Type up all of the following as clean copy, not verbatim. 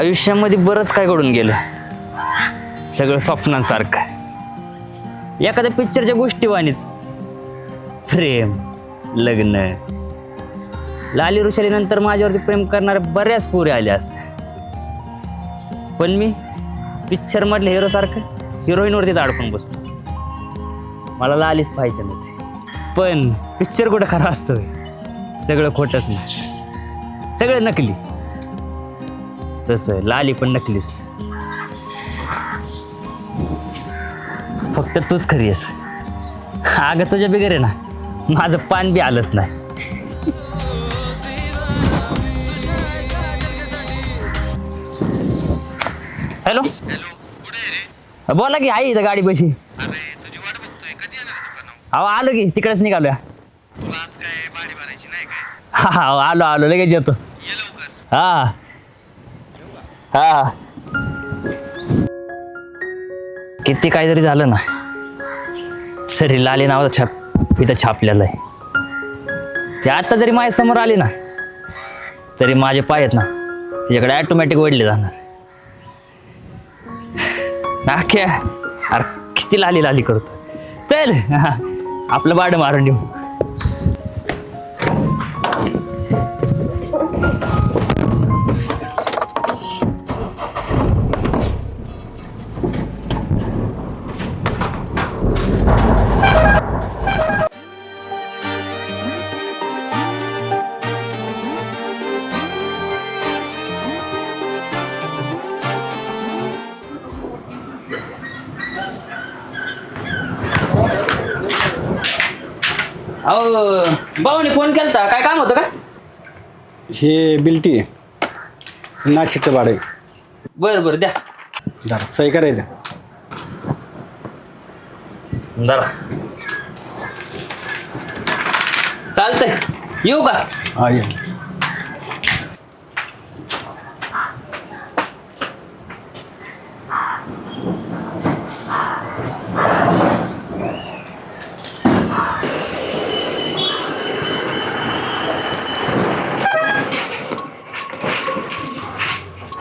आयुष्यामध्ये बरंच काय घडून गेलं, सगळं स्वप्नांसारखं. एखाद्या पिक्चरच्या गोष्टी वाणीच. प्रेम, लग्न. लाली रुशाली नंतर माझ्यावरती प्रेम करणाऱ्या बऱ्याच पोरी आल्या असत्या, पण मी पिक्चर मधल्या हिरो सारखं हिरोईनवरतीच अडकून बसतो. मला लालीच पाहिजे नव्हती, पण पिक्चर कुठं खरं असतं? सगळं खोटंच नाही, सगळं नकली. तसं लाली पण नकलीच, फक्त तूच खरी आहेस. अगं तुझ्या बिगर आहे ना माझं पान बी आलत नाही. हॅलो, बोला की, आई इथं गाडी बशी. अहो आलो की, तिकडेच निघालोया. हा आलो आलो, लगेच येतो. हा हा. किती काय जरी झालं ना तरी लाली नावाचा छाप इथं छापलेलं आहे. ते आता जरी माझ्या समोर आली ना तरी माझे पाय आहेत ना तिच्याकडे ऑटोमॅटिक ओढले जाणार. अख्या अरे किती लाली लाली करतो. चल आपलं बाड मारून देऊ. अहो भाऊने फोन केलता, काय काम होतं का? हे बिल्टी आहे, नाशिकचं भाडं आहे. बरं बरं द्या जरा सही करायचं. जरा चालतंय, येऊ का? हा ये.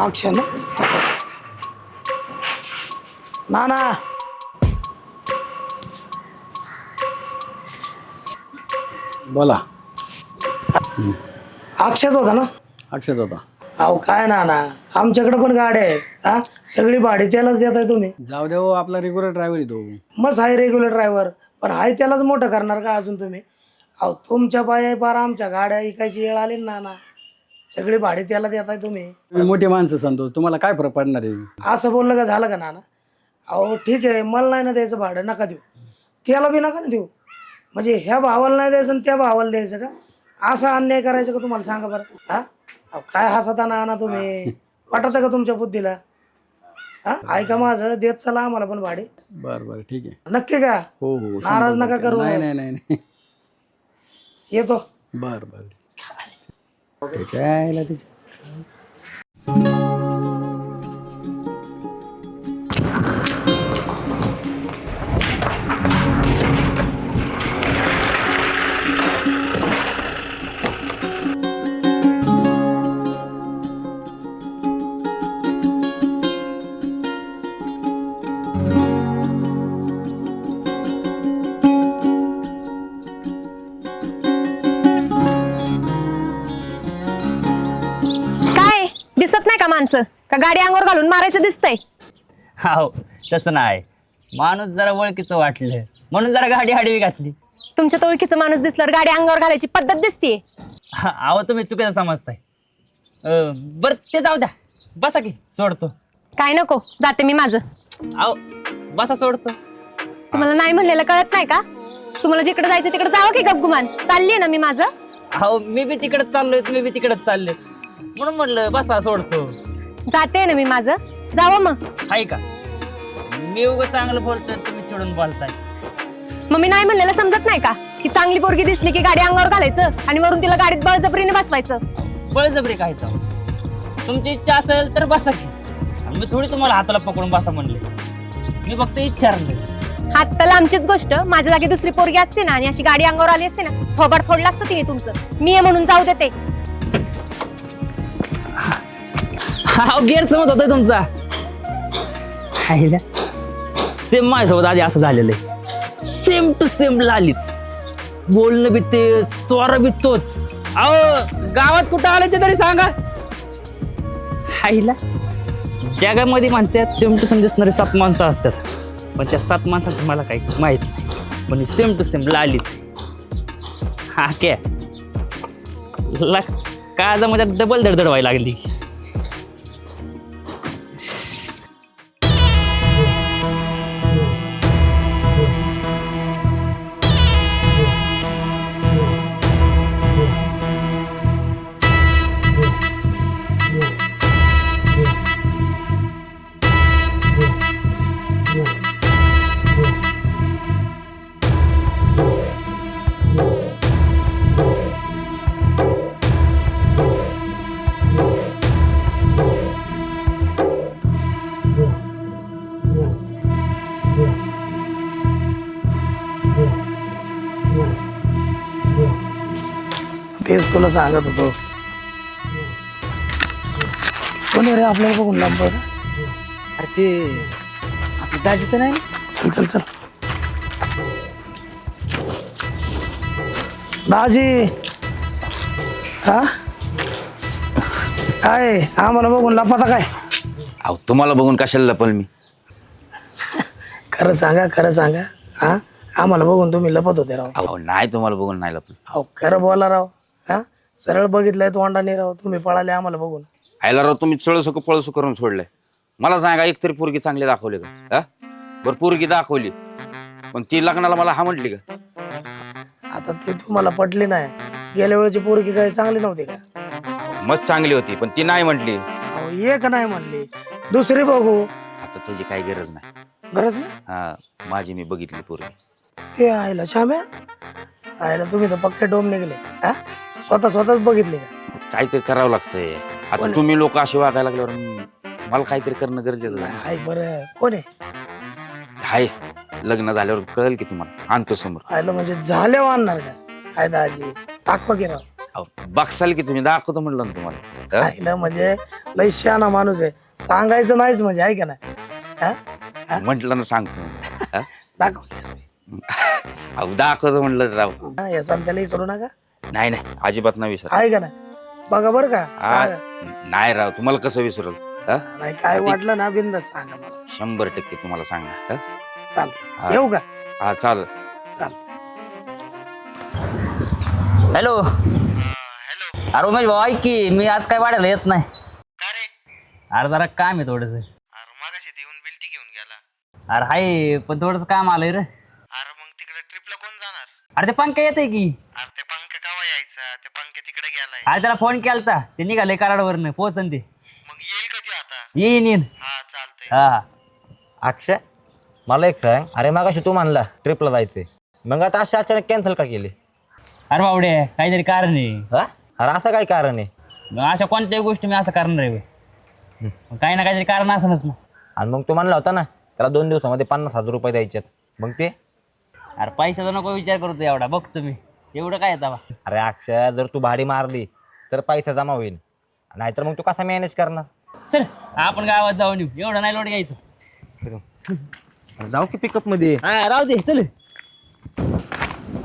अक्षय ना ना बोला. अक्षयच होता ना? अक्षयच होता. अहो काय ना ना, आमच्याकडे पण गाड्या आहेत. हा, सगळी भाडी त्यालाच देताय तुम्ही. जाऊ दे हो, आपला रेग्युलर ड्रायव्हर आहे तो. मस्त आहे रेग्युलर ड्रायव्हर, पण आहे त्यालाच मोठं करणार का अजून तुम्ही? अहो तुमच्या पाय पार आमच्या गाड्या इकायची वेळ आली ना ना, सगळी भाडी त्याला देताय तुम्ही. तुम्ही मोठी माणसं संतोष, तुम्हाला काय फरक पडणार आहे? असं बोललं का झालं का नाना? अहो ठीक आहे, मला नाही ना द्यायचं भाडं, नका देऊ. त्याला बी नका ना देऊ. म्हणजे ह्या भावाला नाही द्यायचं आणि त्या भावाला द्यायचं का? असा अन्याय करायचं का तुम्हाला? सांगा बरं. हा, अहो काय हसता ना तुम्ही? पटत का तुमच्या बुद्धीला? हा, ऐका माझं, देत चला आम्हाला पण भाडी. बरं बरं ठीक आहे. नक्की का? हो हो, नाराज नका करू. नाही नाही नाही नाही. येतो. बरं बरं. त्याच्या दिसत नाही का माणसं? का गाडी अंगावर घालून मारायचं दिसतंय? हो तसं नाही, माणूस जरा ओळखीचं वाटलं म्हणून जरा गाडी आडवी घातली. तुमच्या ओळखीचा माणूस दिसल्यावर गाडी अंगावर घालायची पद्धत दिसतीये. अहो तुम्ही चुकीचं समजताय. बरं ते जाऊ द्या, बसा की, सोडतो. काय नको, जाते मी माझं. अहो बसा, सोडतो. तुम्हाला नाही म्हणलेलं कळत नाही का? तुम्हाला जिकडे जायचं तिकडे जावं की गपगुमान. चाललीये ना मी माझं. अहो मी बी तिकडच चाललोय, तुम्ही बी तिकडच चालले, म्हणून म्हणलं बसा, सोडतो. जाते ना मी माझं, जावं मग. हाय का? मी उगं चांगलं बोलतोय, तुम्ही चिडून बोलताय. मग मी नाही म्हणलेलं समजत नाही का? की चांगली पोरगी दिसली की गाडी अंगावर घालायचं आणि वरून तिला गाडीत बळजबरीने बसवायचं. बळजबरी काय चाव? तुमची इच्छा असेल तर बसा की. मी थोडी तुम्हाला हाताला पकडून बसा म्हणले, मी फक्त विचारले. हात तर लांबचीच गोष्ट, माझ्या जागी दुसरी पोरगी असते ना आणि अशी गाडी अंगावर आली असते ना, थोबाड फोडलं असतं तिने तुमचं. मी आहे म्हणून जाऊ देते. हा गैरसमज होतोय तुमचा. सेम माझ्यासोबत आधी असं झालेलं आहे. सेम टू सेम लालीच. बोलणं बी तेच, त्वरा बी तोच. अहो गावात कुठं आलं ते तरी सांगा. हायला जगामध्ये म्हणतात सेम टू सेम दिसणारे 7 माणसं असतात, पण त्या 7 माणसांचं मला काही माहित नाही. पण सेम टू सेम लालीच. हा क्या काळजामध्ये डबल धडधड व्हायला लागली. तेच तुला सांगत होतो. कोणी रे आपल्याला बघून लांब? अरे ते आपली दाजी तर नाही. चल चल चल. दाजी हा काय आम्हाला बघून लपाता काय? अहो तुम्हाला बघून कशाला लपल मी. खरं सांगा, खरं सांगा. हा आम्हाला बघून तुम्ही लपत होते राव. अहो नाही तुम्हाला बघून नाही लपल. अहो खरं बोला राव. हा सरळ बघितलंय तोंडाने राव, तुम्ही पळाले आम्हाला बघून. आयला राव तुम्ही चळसू पळसू करून सोडलंय. मला सांगा एकतरी पोरगी चांगली दाखवली का? हा बरं पोरगी दाखवली, पण ती लग्नाला मला हा म्हटली का? आता ते तुम्हाला पटली नाही. गेल्या वेळेची पोरगी काही चांगली नव्हती का? मस्त चांगली होती, पण ती नाही म्हटली. अहो एक नाही म्हणली, दुसरी बघू. आता त्याची काही गरज नाही. गरज नाही. हा माझी मी बघितली पोरगी. ते आयला श्याम्या, आयला तुम्ही तर पक्के डोम निघले. हा स्वतःच बघितले का? काहीतरी करावं लागतंय. आता तुम्ही लोक असे वागायला लागल्यावर मला काहीतरी करणं गरजेचं आहे. हाय बरं कोण आहे? हाय लग्न झाल्यावर कळेल की तुम्हाला, आणतो समोर. आयला म्हणजे झाल्यावर आणणार का? हाय दाजी दाखवा की राव. अहो, बघसाल की तुम्ही, दाखवतो म्हणलं ना तुम्हाला. हा? आयला म्हणजे लय शहाणा माणूस आहे, सांगायचं नाहीच म्हणजे आहे का नाही? हा म्हटलं ना सांगतो. हा? दाखवतेस. अहो दाखवतो म्हणलं राव. हा या संत्याला विसरू नका. नाही नाही अजिबात नाही विसर. आहे का नाही? बघा बरं का सांगा. नाही राव तुम्हाला कसं विसरल. हा? नाही काय वाटलं ना बिंदास सांगा मला. 100% तुम्हाला सांगा. हा? चालतं येऊ का? हा चाल. चाल. हॅलो अरे उमेश भाऊ ऐक की, मी आज काय वाढायला येत नाही. अरे जरा काम आहे थोडस. अरे हाय पण थोडस काम आलंय रे. अरे मग तिकडे ट्रिपला कोण जाणार? अरे ते पंख्या येते की. अरे ते पंख कवा यायचा? ते पंख तिकडे गेलाय. अरे त्याला फोन केलता, ते निघाले कराडवरनं, पोहोचन ते. मग येईल कधी आता? येईन. हा चालतंय. हा अक्षय मला एक सांग. अरे मगाशी तू म्हणला ट्रिपला जायचंय, मग आता अशी अचानक कॅन्सल का केली? अरे बावडे काहीतरी कारण आहे. हा अरे असं काय कारण आहे? मग अशा कोणत्याही गोष्टी मी असं करणार आहे. मग काही ना काहीतरी कारण असणच ना. आणि मग तू म्हणला होता ना त्याला 2 दिवसामध्ये 50,000 रुपये द्यायच्यात, मग ते? अरे पैशाचा नको विचार करतो एवढा, बघतो मी एवढं काय येतं बा. अरे अक्षय जर तू भाडी मारली तर पैसा जमा होईल, नाहीतर मग तू कसा मॅनेज करणार? चल आपण गावात जाऊन येऊ, एवढं नाही लोड घ्यायचं. जाऊ की पिकअप मध्ये. हा राहू दे चल.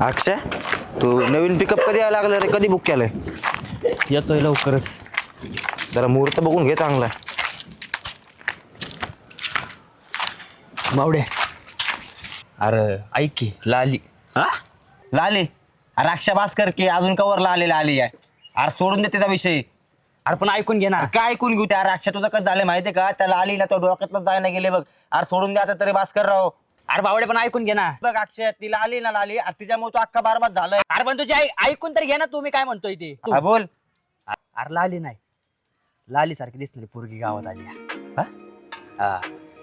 अक्षय तू नवीन पिकअप कधी यायला लागलं रे? कधी बुक केलंय? येतोय लवकरच. जरा मुहूर्त बघून घे चांगला. बावडे अरे ऐक की लाली. हा लाली? अरे अक्षय भास्कर की अजून कवरला आलेला आली आहे. अरे सोडून दे त्याचा विषय. अरे पण ऐकून घे ना. काय ऐकून घेऊ? त्या अक्षय तुझं कसं झालं माहितीये का? त्याला आली ना तो डोक्यातलं जायला गेले बघ. अरे सोडून द्या आता तरी भास्कर राव. अरे बावडे पण ऐकून घे ना. बघ अक्षय तिला आली ना लाली, अरे तिच्यामुळे तू अख्खा बारबाद झालाय. अरे पण तुझी ऐकून तर घे ना, तू मी काय म्हणतोय ते. हा, बोल. अरे लाली नाही, लाली सारखी दिसणारी पोरगी गावात आली. हा? हा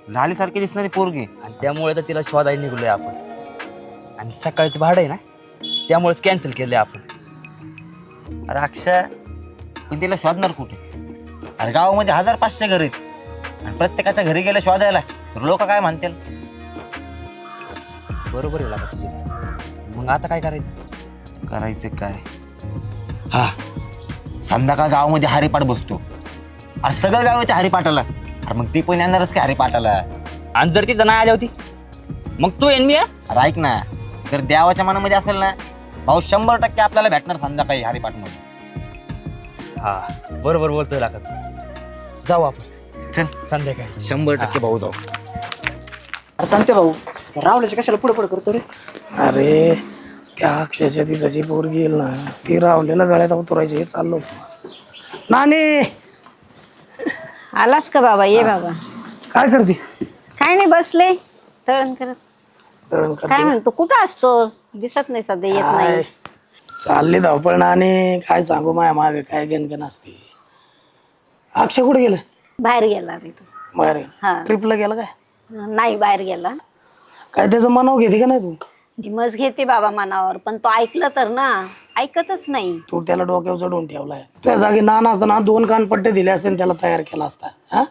लाली सारखी दिसणारी पोरगी? आणि त्यामुळे तर तिला शोधायला निघलोय आपण. आणि सकाळचं भाडं आहे ना, त्यामुळेच कॅन्सल केलंय आपण. अरे अक्षय पण तिला शोधणार कुठे? अरे गावामध्ये 1500 घर आहेत, आणि प्रत्येकाच्या घरी गेलं शोधायला तर लोक काय म्हणतील? बरोबर आहे लागा तुझं. मग आता काय करायचं? करायचं काय? हा संध्याकाळ गावामध्ये हरिपाठ बसतो, अरे सगळं गाव येते हरिपाठाला. अरे मग ती पण येणारच की हरिपाठाला. आणि जर तिथं नाही आली होती मग तू येईन मी अरे ऐक ना, जर देवाच्या मनामध्ये असेल ना भाऊ 100% आपल्याला भेटणार संध्याकाळी हरिपाठ मध्ये. हा बरोबर बोलतोय लागत. जाऊ आपण चल संध्याकाळी. 100% भाऊ जाऊ. अरे सांगते भाऊ, रावल्याच्या कशाला पुढे पुढे करतो रे? अरे त्या अक्षयच्या तिथं जी पोरगी येईल ना ती रावलेला गळ्यात उतरायची हे चाललो होतं. नानी आलास का बाबा? ये बाबा. काय करते? काय नाही, बसले तळण करत. तळण करते. काय म्हणतो, कुठं असतो? दिसत नाही सध्या, येत काय? नाही. चालली धावपळ नानी, काय सांगू माया मागे काय गणगण असते. अक्षय कुठे गेलं? बाहेर गेला रे तू? बाहेर हा. ट्रिपला गेला काय? नाही, बाहेर गेला. काय त्याचं मनाव घेते का नाही तू? मज घेते बाबा मनावर, पण तो ऐकलं तर ना, ऐकतच नाही. तू त्याला डोक्यावर चढवून ठेवलाय. त्या जागी नाना असताना 2 कानपट्टे दिले असते आणि त्याला तयार केला असता. हा,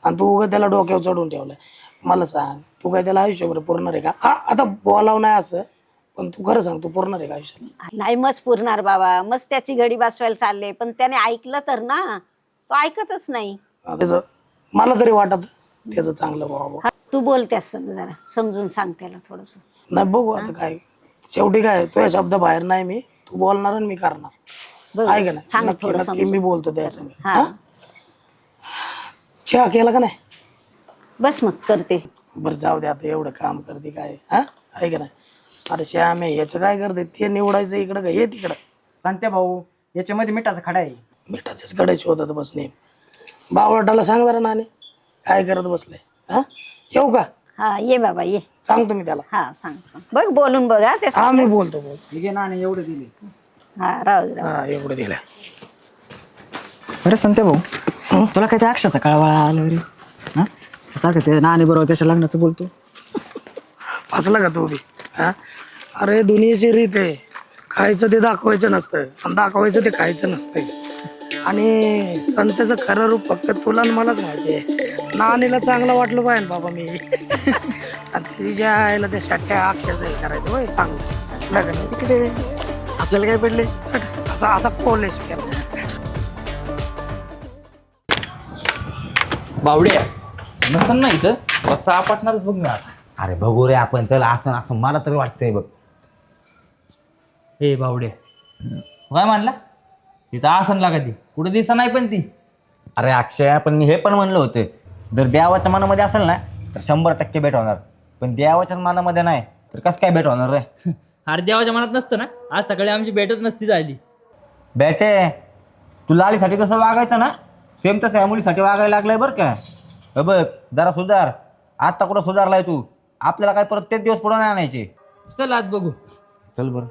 आणि तू उगा त्याला डोक्यावर चढवून ठेवलाय. मला सांग, तू काय त्याला आयुष्यभर पुरणार आहे का? हा, आता बोलावं नाही असं, पण तू खरं सांग, तू पुरणार आहे का आयुष्याला? नाही मस्त पुरणार बाबा, मस्त त्याची घडी बसवायला चालले, पण त्याने ऐकलं तर ना, तो ऐकतच नाही. त्याचं मला तरी वाटत त्याचं चांगलं व्हावं. हा, तू बोल त्यास जरा समजून सांग त्याला थोडस. नाही बघू आता काय, शेवटी काय तुझ्या शब्द बाहेर नाही मी, तू बोलणार आणि मी करणार. आहे का सांग नाही? थोडं नक्की मी बोलतो त्याचं. हा. चहा केला का नाही? बस मग करते. बरं जाऊ दे, आता एवढं काम करते काय. हा, आहे का नाही? अरे श्याम ह्याचं काय करते, ते निवडायचं इकडं का हे तिकडं. सांगते भाऊ, याच्यामध्ये मिठाचा खडा आहे. मिठाच्याच कडे शोधत बसणे. बावळटाला सांग जरा नाणे काय करत बसले. हा, येऊ का? हा, ये बाबा ये. सांगतो मी त्याला. हा, सांग सांग. बघ बोलून बघ. हा, ते हा, मी बोलतो. ठीक आहे ना, आणि एवढे दिले. हा, राहू दे, राहू दे. हा, एवढं दिलं. बरं सांगते भाऊ, तुला काय ते अक्षाचा कळवळा आलं रे? हा, सारखं ते नाणे बरोबर त्याच्या लग्नाचं बोलतो. फसला का तू बी? हा, अरे दुनियेची रीत आहे, खायचं ते दाखवायचं नसतं आणि दाखवायचं ते खायचं नसतंय. आणि संताचं खरं रूप फक्त तुला आणि मलाच माहिती आहे. नानीला चांगलं वाटलं पाहिजे बाबा मी. आणि तिच्या आईला त्या शट्ट्या अक्षाचं हे करायचं होय चांगलं लग्न. इकडे आपल्याला काय पडले? असा असा कोलेश केला. बावड्या नसन ना इथं वच्चा आपटणारच बघ मी आता. अरे बघू रे आपण त्याला, असं असं मला तरी वाटतंय बघ. हे बावड्या काय म्हणला तिथं आसन लागा ती कुठे दिसा नाही पण ती. अरे अक्षय, पण मी हे पण म्हणलं होतं, जर देवाच्या मनामध्ये असेल ना तर 100% भेट होणार, पण देवाच्याच मनामध्ये नाही तर कसं काय भेट होणार रे? अरे देवाच्या मनात नसतं ना, आज सकाळी आमची भेटच नसती झाली. बेटे, तू लालीसाठी कसं वागायचं ना, सेम तसं या मुलीसाठी वागायला लागलंय बरं का. हे बघ जरा सुधार. आता कुठं सुधारलाय तू? आपल्याला काय परत तेच दिवस पुढे नाही आणायचे. चल आज बघू. चल बरं.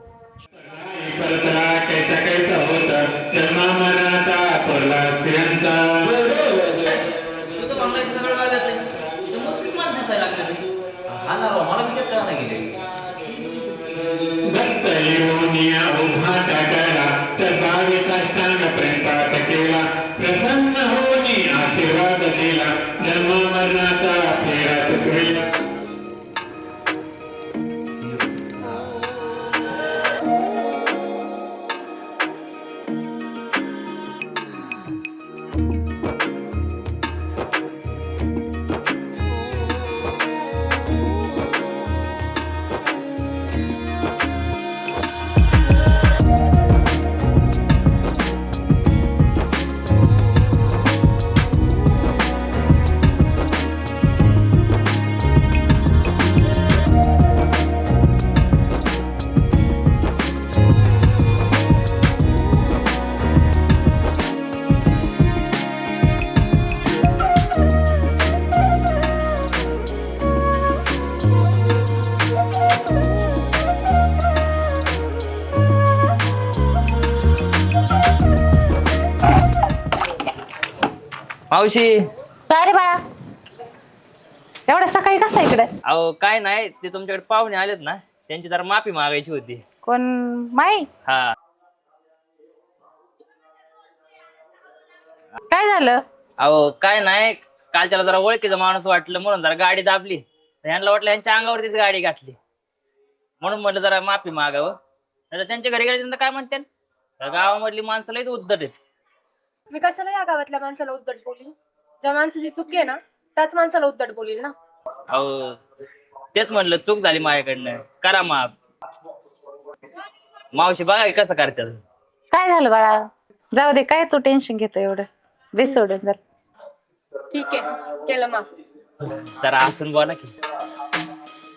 प्रसन्न होनी आशीर्वाद दिला, जन्म मरणाचा फेरा चुकविला. मावशी काय रे बाळा, एवढ्या सकाळी कसं इकडे? अहो काय नाही, ते तुमच्याकडे पाहुणे आलेत ना, त्यांची जरा माफी मागायची होती. कोण? माई? हा. काय झालं? अहो काय नाही, कालच्याला जरा ओळखीचा माणूस वाटलं म्हणून जरा गाडी दाबली. ह्यांना वाटलं ह्यांच्या अंगावरतीच गाडी घातली, म्हणून म्हटलं जरा माफी मागावं. नाही त्यांच्या घरी गेल्यानंतर काय म्हणते, गावामधली माणसं लईच उद्धट आहेत. मी कशाला या गावातल्या माणसाला उद्धट बोलील? ज्या माणसाची चुकी आहे ना त्याच माणसाला उद्धट बोलील ना. अहो तेच म्हणलं, चूक झाली माझ्याकडनं, करा माफ. मावशी बघा हे कसं करतात. काय झालं बाळा? जाऊ दे, काय तू टेन्शन घेतो एवढं? दे सोडून जर. ठीक आहे, केलं माफ. जरा हसून बोला की.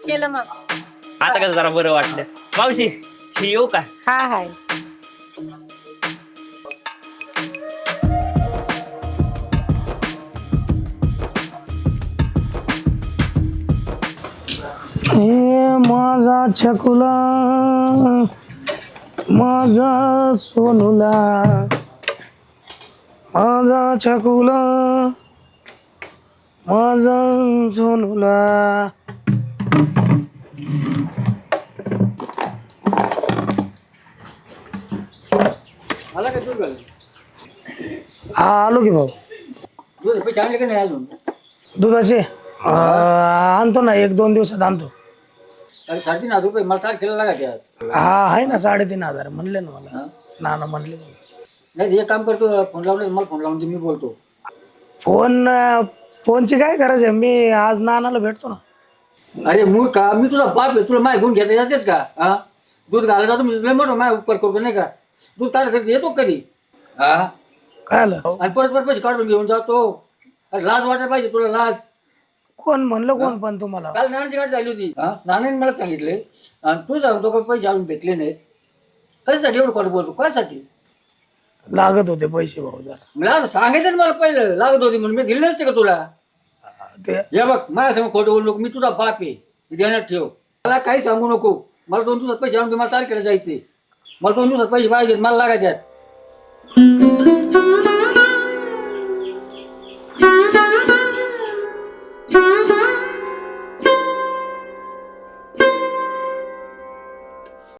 केलं माफ. आता कसं जरा बरं वाटलं. मावशी येऊ का? हा हाय. हे माझा छकुला, माझा सोनुला, माझा छकुला, माझा सोनुला. मला काय दूध घाल. आलो की भाऊ. दूध पैसे आणले का नाही अजून? दुधाचे आणतो ना, 1-2 दिवसात आणतो. अरे 3,500 रुपये मला तारखेला लागा त्यात. हा आहे ना, 3,500 म्हणले ना मला. नाना म्हणले. नाही एक काम करतो, फोन लावले मला, फोन लावून दे, मी बोलतो. फोनची काय गरज आहे, मी आज नानाला भेटतो ना. अरे मूळ का, मी तुझा बाप आहे, तुला माय घेऊन घेता येतात का? हा, दूध घालायला जातो मी, तुला मोठं माय उपकार करतो नाही का? दूध तारखेला येतो कधी? हा, काय आलं? आणि परत पैसे काढून घेऊन जातो. अरे लाज वाटायला पाहिजे तुला, लाज. कोण म्हणलं, कोण पण तुम्हाला? काल नानाची गाडी झाली होती. हा, नानाने मला सांगितले आणि तू सांगतो का पैसे अजून भेटले नाहीत. कशासाठी एवढं काढू बोलतो? कशासाठी लागत होते पैसे भाऊ जरा. मला सांगायचं ना, मला पहिलं लागत होती म्हणून मी दिले नसते का तुला? ते हे बघ, मला सांग खोटं बोलू नको, मी तुझा बाप आहे, हे ध्यानात ठेव. मला काही सांगू नको. मला 2 दिवसात पैसे आणून दे, मला तारखेला जायचे. मला 2 दिवसात पैसे पाहिजेत, मला लागायच्यात.